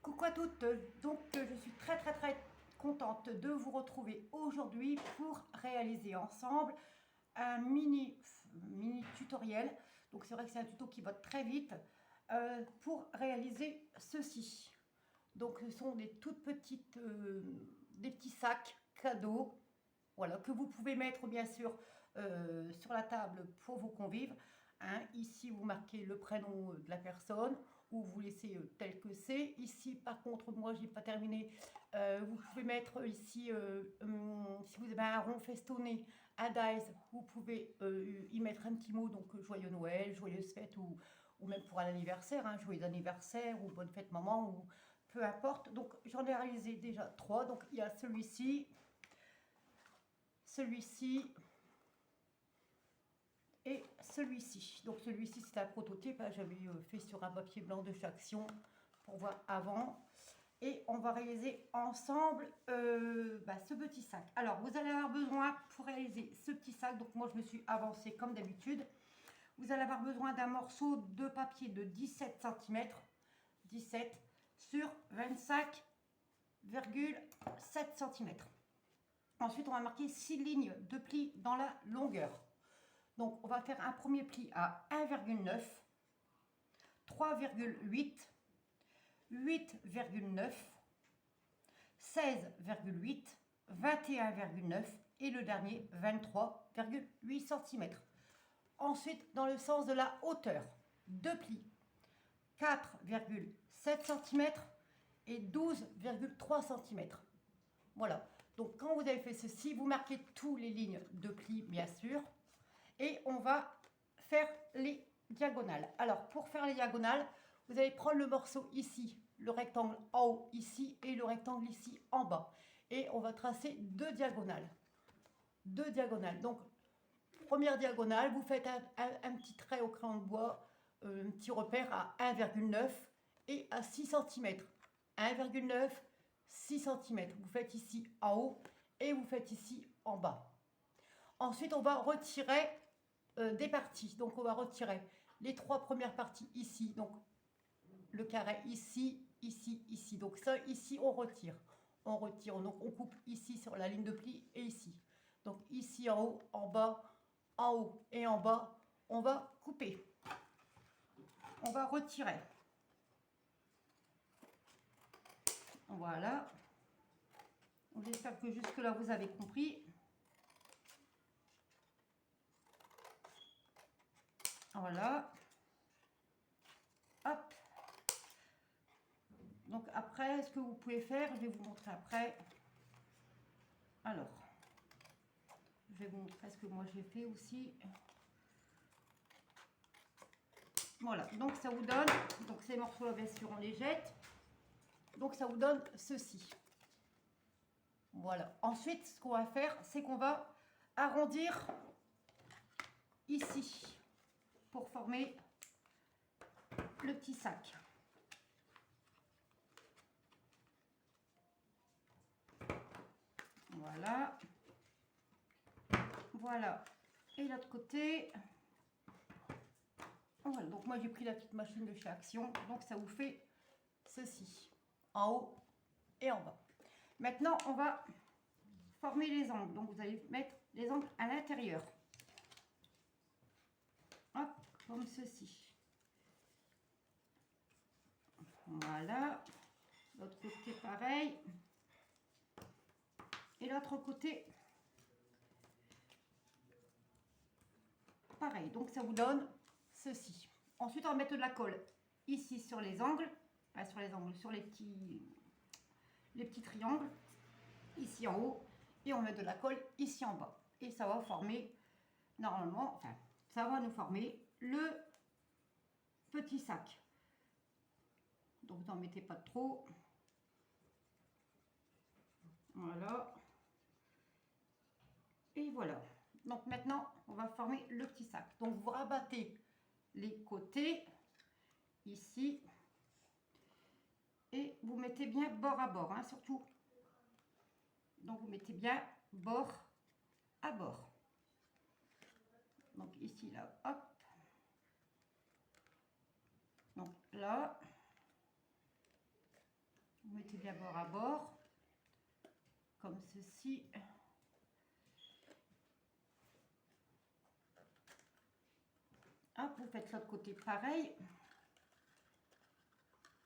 Coucou à toutes, donc je suis très contente de vous retrouver aujourd'hui pour réaliser ensemble un mini tutoriel. Donc c'est vrai que c'est un tuto qui va très vite pour réaliser ceci. Donc ce sont des toutes petites, des petits sacs cadeaux, voilà, que vous pouvez mettre bien sûr sur la table pour vos convives. Hein. Ici, vous marquez le prénom de la personne ou vous laissez tel que c'est. Ici, par contre, moi, j'ai pas terminé. Vous pouvez mettre ici, si vous avez un rond festonné, un dice, vous pouvez y mettre un petit mot, donc joyeux Noël, joyeuse fête ou même pour un anniversaire, hein, joyeux anniversaire ou bonne fête maman ou peu importe. Donc, j'en ai réalisé déjà 3. Donc, il y a celui-ci et celui-ci. Donc celui-ci c'est un prototype, hein, j'avais fait sur un papier blanc de chaque action pour voir avant. Et on va réaliser ensemble ce petit sac. Alors vous allez avoir besoin pour réaliser ce petit sac, donc moi je me suis avancée comme d'habitude. Vous allez avoir besoin d'un morceau de papier de 17 cm, 17 sur 25,7 cm. Ensuite on va marquer 6 lignes de plis dans la longueur. Donc, on va faire un premier pli à 1,9, 3,8, 8,9, 16,8, 21,9 et le dernier 23,8 cm. Ensuite, dans le sens de la hauteur, deux plis, 4,7 cm et 12,3 cm. Voilà. Donc, quand vous avez fait ceci, vous marquez toutes les lignes de plis, bien sûr. Et on va faire les diagonales. Alors, pour faire les diagonales, vous allez prendre le morceau ici, le rectangle en haut ici et le rectangle ici en bas. Et on va tracer deux diagonales. Deux diagonales. Donc, première diagonale, vous faites un petit trait au crayon de bois, un petit repère à 1,9 et à 6 cm. 1,9, 6 cm. Vous faites ici en haut et vous faites ici en bas. Ensuite, on va retirer des parties. Donc, on va retirer les trois premières parties ici. Donc, le carré ici, ici, ici. Donc, ça, ici, on retire. On retire. Donc, on coupe ici sur la ligne de pli et ici. Donc, ici en haut, en haut et en bas, on va couper. On va retirer. Voilà. J'espère que jusque-là, vous avez compris. Voilà. Hop. Donc après, ce que vous pouvez faire, je vais vous montrer après. Alors, je vais vous montrer ce que moi j'ai fait aussi. Voilà, donc ça vous donne, donc ces morceaux-là, bien sûr, on les jette. Donc ça vous donne ceci. Voilà. Ensuite, ce qu'on va faire, c'est qu'on va arrondir ici pour former le petit sac. Voilà. Voilà. Et l'autre côté. Voilà. Donc moi j'ai pris la petite machine de chez Action. Donc ça vous fait ceci. En haut et en bas. Maintenant on va former les angles. Donc vous allez mettre les angles à l'intérieur. Hop, comme ceci. Voilà. L'autre côté pareil. Et l'autre côté pareil. Donc ça vous donne ceci. Ensuite on va mettre de la colle ici sur les angles. Pas sur les angles, sur les petits triangles. Ici en haut. Et on met de la colle ici en bas. Et ça va former normalement, enfin ça va nous former le petit sac. Donc n'en mettez pas trop. Voilà. Et voilà. Donc maintenant, on va former le petit sac. Donc vous rabattez les côtés ici et vous mettez bien bord à bord, hein, surtout. Donc vous mettez bien bord à bord. Donc ici, là, hop. Donc là. mettez bien bord à bord, comme ceci. Hop, vous faites l'autre côté pareil.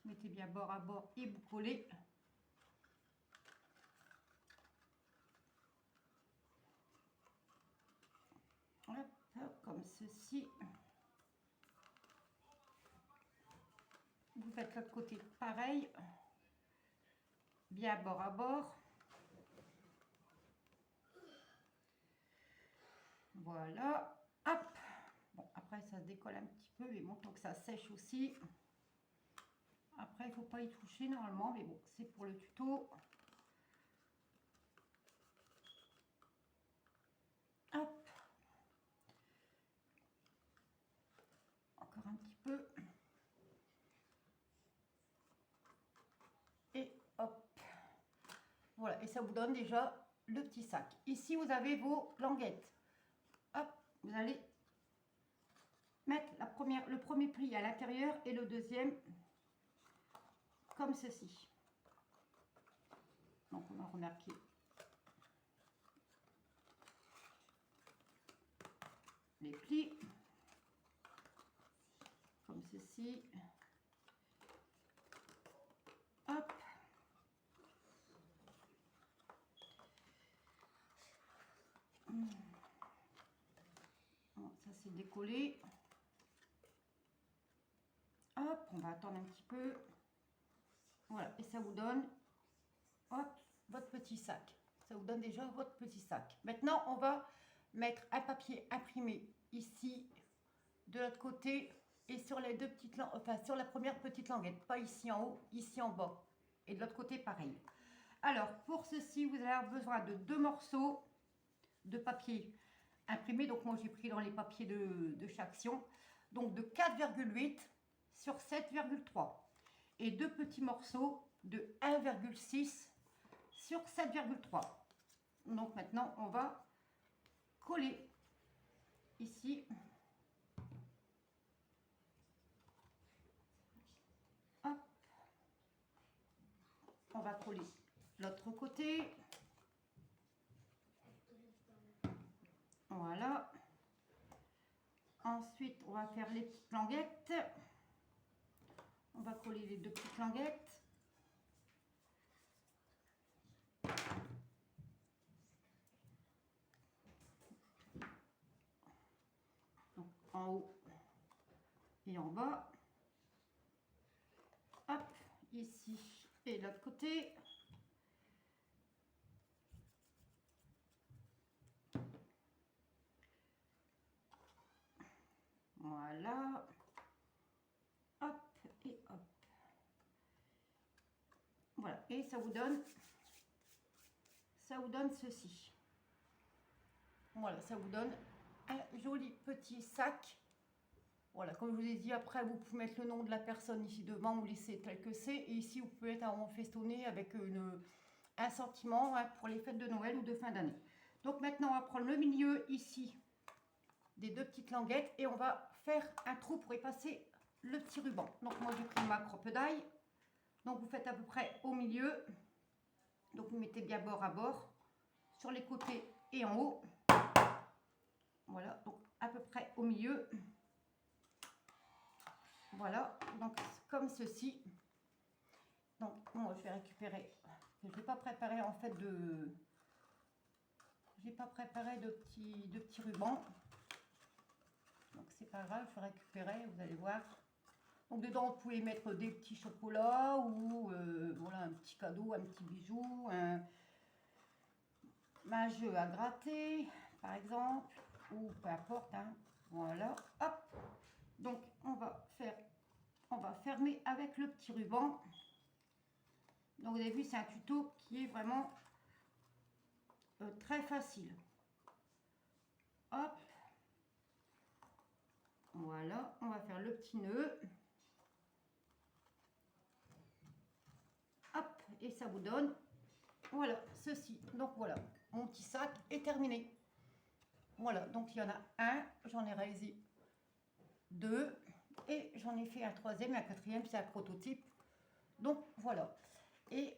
Mettez bien bord à bord et vous collez. Hop, comme ceci. Vous faites l'autre côté pareil. Bien bord à bord. Voilà. Hop. Bon, après ça se décolle un petit peu, mais bon, tant que ça sèche aussi. Après, il ne faut pas y toucher normalement, mais bon, c'est pour le tuto. Hop. Encore un petit peu. Et hop. Voilà, et ça vous donne déjà le petit sac. Ici, vous avez vos languettes. Hop, vous allez mettre le premier pli à l'intérieur et le deuxième comme ceci. Donc, on va remarquer les plis comme ceci. Hop. Bon, ça c'est décollé. Hop, on va attendre un petit peu. Voilà, et ça vous donne hop, votre petit sac. Ça vous donne déjà votre petit sac. Maintenant, on va mettre un papier imprimé ici, de l'autre côté, et sur les deux petites languettes, enfin sur la première petite languette, pas ici en haut, ici en bas. Et de l'autre côté, pareil. Alors, pour ceci, vous allez avoir besoin de 2 morceaux de papier imprimé. Donc, moi, j'ai pris dans les papiers de chaque action. Donc, de 4,8 sur 7,3. Et 2 petits morceaux de 1,6 sur 7,3. Donc, maintenant, on va coller ici. Hop. On va coller l'autre côté. Voilà. Ensuite, on va faire les petites languettes. On va coller les 2 petites languettes. Donc, en haut et en bas. Hop, ici et de l'autre côté. Voilà. Hop et hop. Voilà, et ça vous donne ceci. Voilà, ça vous donne un joli petit sac. Voilà, comme je vous ai dit, après vous pouvez mettre le nom de la personne ici devant, vous laissez tel que c'est. Et ici, vous pouvez être en festonné avec un sentiment pour les fêtes de Noël ou de fin d'année. Donc maintenant, on va prendre le milieu ici des 2 petites languettes et on va faire un trou pour y passer le petit ruban. Donc moi, j'ai pris ma crocodile. Donc vous faites à peu près au milieu. Donc vous mettez bien bord à bord sur les côtés et en haut. Voilà, donc à peu près au milieu. Voilà, donc comme ceci. Donc moi je vais récupérer. Je n'ai pas préparé en fait de. J'ai pas préparé de petits rubans. Donc c'est pas grave, je vais récupérer, vous allez voir. Donc dedans vous pouvez mettre des petits chocolats ou voilà un petit cadeau, un petit bijou, un jeu à gratter par exemple, ou peu importe. Hein. Voilà, hop. Donc on va fermer avec le petit ruban. Donc vous avez vu, c'est un tuto qui est vraiment très facile. Hop. Voilà, on va faire le petit nœud. Hop, et ça vous donne, voilà, ceci. Donc voilà, mon petit sac est terminé. Voilà, donc il y en a un, j'en ai réalisé 2 et j'en ai fait un 3e et un 4e, c'est un prototype. Donc voilà. Et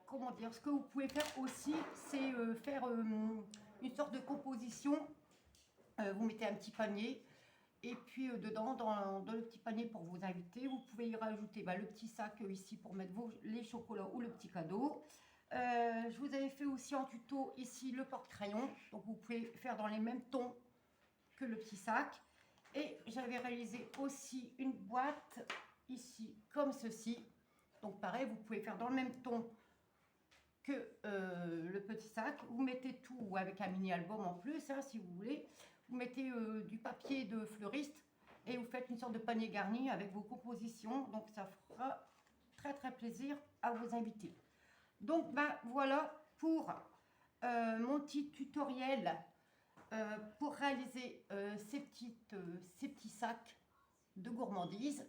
comment dire, ce que vous pouvez faire aussi, c'est faire une sorte de composition. Vous mettez un petit panier. Et puis dedans, dans le petit panier pour vos invités, vous pouvez y rajouter le petit sac ici pour mettre les chocolats ou le petit cadeau. Je vous avais fait aussi en tuto ici le porte-crayon. Donc vous pouvez faire dans les mêmes tons que le petit sac. Et j'avais réalisé aussi une boîte ici comme ceci. Donc pareil, vous pouvez faire dans le même ton que le petit sac. Vous mettez tout avec un mini album en plus, hein, si vous voulez. Vous mettez du papier de fleuriste et vous faites une sorte de panier garni avec vos compositions. Donc ça fera très très plaisir à vos invités. Donc voilà pour mon petit tutoriel pour réaliser ces petits sacs de gourmandises.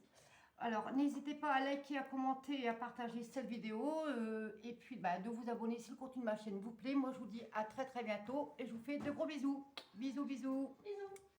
Alors, n'hésitez pas à liker, à commenter et à partager cette vidéo. Et puis, de vous abonner si le contenu de ma chaîne vous plaît. Moi, je vous dis à très très bientôt et je vous fais de gros bisous. Bisous, bisous. Bisous.